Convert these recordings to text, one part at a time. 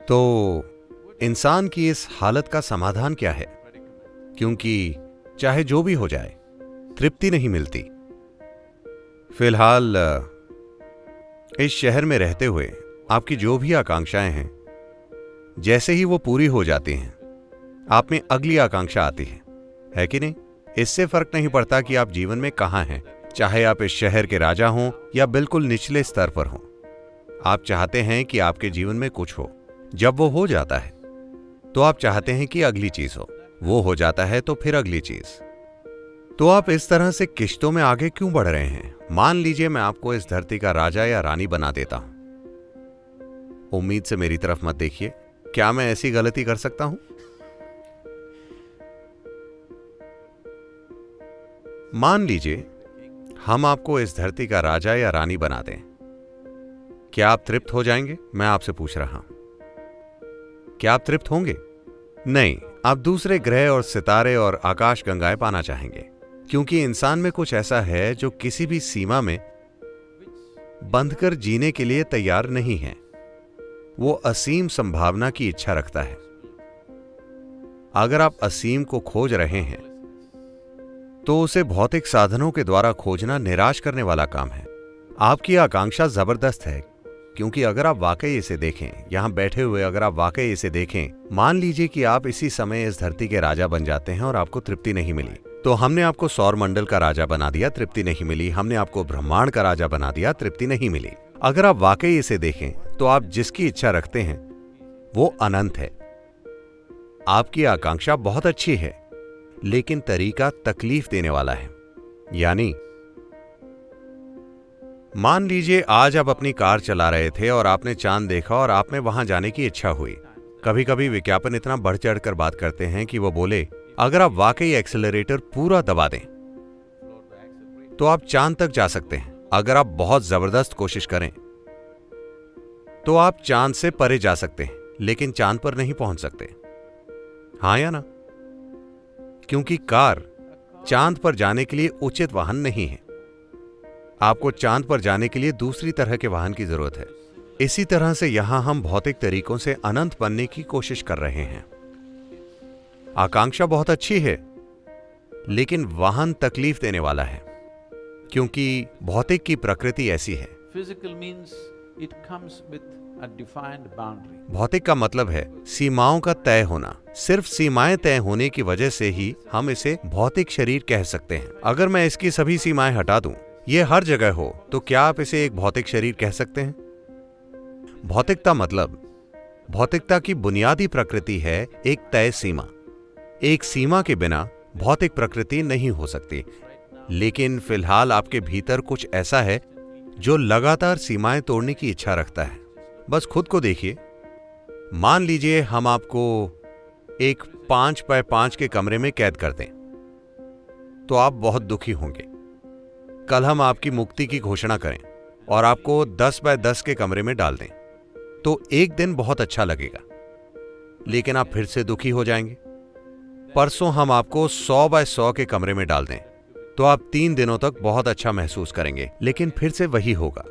तो इंसान की इस हालत का समाधान क्या है? क्योंकि चाहे जो भी हो जाए, तृप्ति नहीं मिलती। फिलहाल इस शहर में रहते हुए आपकी जो भी आकांक्षाएं हैं, जैसे ही वो पूरी हो जाती हैं, आप में अगली आकांक्षा आती है कि नहीं? इससे फर्क नहीं पड़ता कि आप जीवन में कहां हैं, चाहे आप इस शहर के राजा हों या बिल्कुल निचले स्तर पर हों। आप चाहते हैं कि आपके जीवन में कुछ हो। जब वो हो जाता है तो आप चाहते हैं कि अगली चीज हो। वो हो जाता है तो फिर अगली चीज। तो आप इस तरह से किश्तों में आगे क्यों बढ़ रहे हैं? मान लीजिए मैं आपको इस धरती का राजा या रानी बना देता हूं। उम्मीद से मेरी तरफ मत देखिए। क्या मैं ऐसी गलती कर सकता हूं? मान लीजिए हम आपको इस धरती का राजा या रानी बना दें। क्या आप तृप्त हो जाएंगे? मैं आपसे पूछ रहा हूं, क्या आप तृप्त होंगे? नहीं, आप दूसरे ग्रह और सितारे और आकाश गंगाएं पाना चाहेंगे, क्योंकि इंसान में कुछ ऐसा है जो किसी भी सीमा में बंधकर जीने के लिए तैयार नहीं है। वो असीम संभावना की इच्छा रखता है। अगर आप असीम को खोज रहे हैं तो उसे भौतिक साधनों के द्वारा खोजना निराश करने वाला काम है। आपकी आकांक्षा जबरदस्त है, क्योंकि अगर आप वाकई इसे देखें, यहां बैठे हुए अगर आप वाकई इसे देखें, मान लीजिए कि आप इसी समय इस धरती के राजा बन जाते हैं और आपको तृप्ति नहीं मिली, तो हमने आपको सौर मंडल का राजा बना दिया, तृप्ति नहीं मिली। हमने आपको ब्रह्मांड का राजा बना दिया, तृप्ति नहीं मिली। अगर आप वाकई इसे देखें तो आप जिसकी इच्छा रखते हैं वो अनंत है। आपकी आकांक्षा बहुत अच्छी है, लेकिन तरीका तकलीफ देने वाला है। यानी मान लीजिए आज आप अपनी कार चला रहे थे और आपने चांद देखा और आप में वहां जाने की इच्छा हुई। कभी कभी विज्ञापन इतना बढ़ चढ़कर बात करते हैं कि वो बोले अगर आप वाकई एक्सेलरेटर पूरा दबा दें तो आप चांद तक जा सकते हैं। अगर आप बहुत जबरदस्त कोशिश करें तो आप चांद से परे जा सकते हैं, लेकिन चांद पर नहीं पहुंच सकते। हां या ना? क्योंकि कार चांद पर जाने के लिए उचित वाहन नहीं है। आपको चांद पर जाने के लिए दूसरी तरह के वाहन की जरूरत है। इसी तरह से यहां हम भौतिक तरीकों से अनंत बनने की कोशिश कर रहे हैं। आकांक्षा बहुत अच्छी है, लेकिन वाहन तकलीफ देने वाला है, क्योंकि भौतिक की प्रकृति ऐसी है। भौतिक का मतलब है सीमाओं का तय होना। सिर्फ सीमाएं तय होने की वजह से ही हम इसे भौतिक शरीर कह सकते हैं। अगर मैं इसकी सभी सीमाएं हटा दूं, ये हर जगह हो, तो क्या आप इसे एक भौतिक शरीर कह सकते हैं? भौतिकता मतलब भौतिकता की बुनियादी प्रकृति है एक तय सीमा। एक सीमा के बिना भौतिक प्रकृति नहीं हो सकती। लेकिन फिलहाल आपके भीतर कुछ ऐसा है जो लगातार सीमाएं तोड़ने की इच्छा रखता है। बस खुद को देखिए। मान लीजिए हम आपको एक 5x5 के कमरे में कैद कर दें, तो आप बहुत दुखी होंगे। कल हम आपकी मुक्ति की घोषणा करें और आपको 10x10 के कमरे में डाल दें, तो एक दिन बहुत अच्छा लगेगा, लेकिन आप फिर से दुखी हो जाएंगे। परसों हम आपको 100x100 के कमरे में डाल दें, तो आप 3 दिनों तक बहुत अच्छा महसूस करेंगे, लेकिन फिर से वही होगा।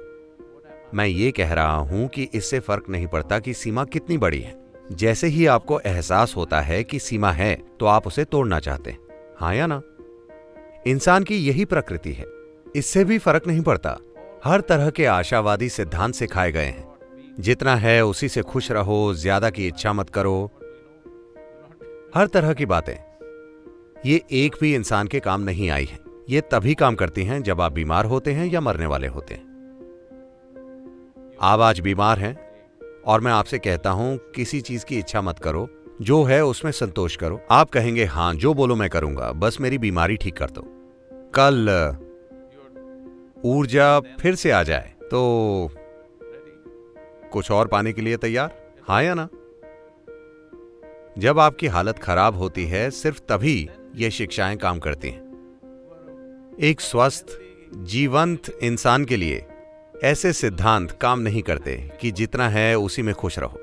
मैं ये कह रहा हूं कि इससे फर्क नहीं पड़ता कि सीमा कितनी बड़ी है। जैसे ही आपको एहसास होता है कि सीमा है, तो आप उसे तोड़ना चाहते हैं। हाँ या ना? इंसान की यही प्रकृति है। इससे भी फर्क नहीं पड़ता। हर तरह के आशावादी सिद्धांत सिखाए गए हैं। जितना है उसी से खुश रहो, ज्यादा की इच्छा मत करो, हर तरह की बातें। ये एक भी इंसान के काम नहीं आई है। ये तभी काम करती हैं जब आप बीमार होते हैं या मरने वाले होते हैं। आप आज बीमार हैं और मैं आपसे कहता हूं किसी चीज की इच्छा मत करो, जो है उसमें संतोष करो। आप कहेंगे हां, जो बोलो मैं करूंगा, बस मेरी बीमारी ठीक कर दो। कल ऊर्जा फिर से आ जाए तो कुछ और पाने के लिए तैयार? हाँ या ना? जब आपकी हालत खराब होती है, सिर्फ तभी ये शिक्षाएं काम करती हैं। एक स्वस्थ जीवंत इंसान के लिए ऐसे सिद्धांत काम नहीं करते कि जितना है उसी में खुश रहो।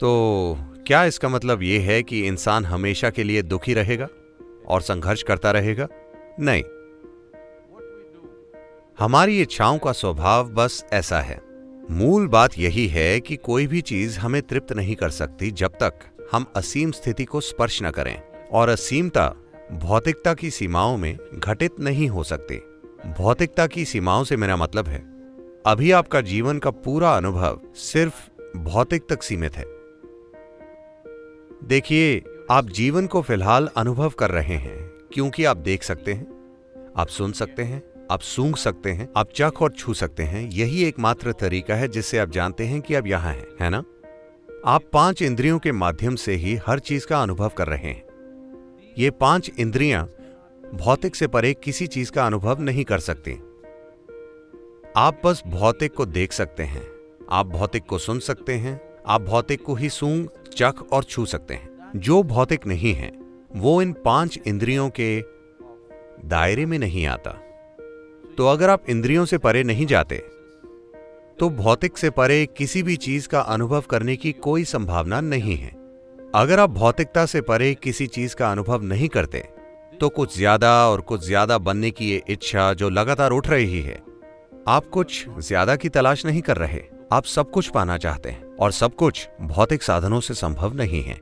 तो क्या इसका मतलब यह है कि इंसान हमेशा के लिए दुखी रहेगा और संघर्ष करता रहेगा? नहीं, हमारी इच्छाओं का स्वभाव बस ऐसा है। मूल बात यही है कि कोई भी चीज हमें तृप्त नहीं कर सकती जब तक हम असीम स्थिति को स्पर्श न करें, और असीमता भौतिकता की सीमाओं में घटित नहीं हो सकती। भौतिकता की सीमाओं से मेरा मतलब है अभी आपका जीवन का पूरा अनुभव सिर्फ भौतिक तक सीमित है। देखिए, आप जीवन को फिलहाल अनुभव कर रहे हैं क्योंकि आप देख सकते हैं, आप सुन सकते हैं, आप सूंघ सकते हैं, आप चख और छू सकते हैं। यही एकमात्र तरीका है जिससे आप जानते हैं कि आप यहां हैं, है ना? आप 5 इंद्रियों के माध्यम से ही हर चीज का अनुभव कर रहे हैं। ये 5 इंद्रियां भौतिक से परे किसी चीज का अनुभव नहीं कर सकती। आप बस भौतिक को देख सकते हैं, आप भौतिक को सुन सकते हैं, आप भौतिक को ही सूंघ, चख और छू सकते हैं। जो भौतिक नहीं है वो इन 5 इंद्रियों के दायरे में नहीं आता। तो अगर आप इंद्रियों से परे नहीं जाते तो भौतिक से परे किसी भी चीज का अनुभव करने की कोई संभावना नहीं है। अगर आप भौतिकता से परे किसी चीज का अनुभव नहीं करते तो कुछ ज्यादा और कुछ ज्यादा बनने की ये इच्छा जो लगातार उठ रही है, आप कुछ ज्यादा की तलाश नहीं कर रहे, आप सब कुछ पाना चाहते हैं, और सब कुछ भौतिक साधनों से संभव नहीं है।